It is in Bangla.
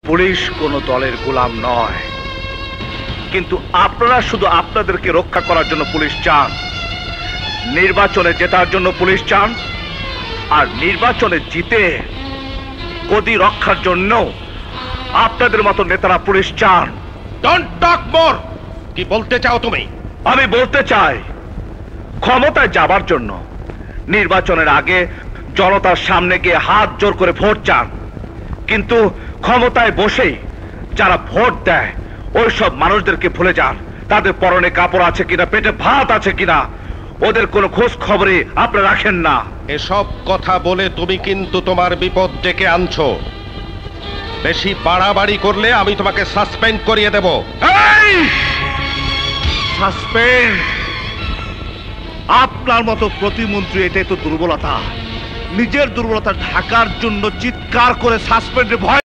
পুলিশ কোনো দলের গোলাম নয়, কিন্তু আপনারা শুধু আপনাদেরকে রক্ষা করার জন্য পুলিশ চান, নির্বাচনে জেতার জন্য পুলিশ চান, আর নির্বাচনে জিতে গদি রক্ষার জন্য আপনাদের মতো নেতারা পুলিশ চান। ডোন্ট টক মোর। কি বলতে চাও তুমি? আমি বলতে চাই, ক্ষমতায় যাবার জন্য নির্বাচনের আগে জনতার সামনে গিয়ে হাত জোর করে ভোট চান, কিন্তু ক্ষমতায় বসেই যারা ভোট দেয় ওই সব মানুষদেরকে ভুলে যান। তাদের পরনে কাপড় আছে কিনা, পেটে ভাত আছে কিনা, ওদের কোনো খোঁজ খবরই আপনি রাখেন না। এসব কথা বলে তুমি কিন্তু তোমার বিপদ ডেকে আনছো। বেশি বাড়াবাড়ি করলে আমি তোমাকে সাসপেন্ড করিয়ে দেব। সাসপেন্ড? আপনার মতো প্রতিমন্ত্রী, এটাই তো দুর্বলতা। নিজের দুর্বলতা ঢাকার জন্য চিৎকার করে সাসপেন্ডের ভয়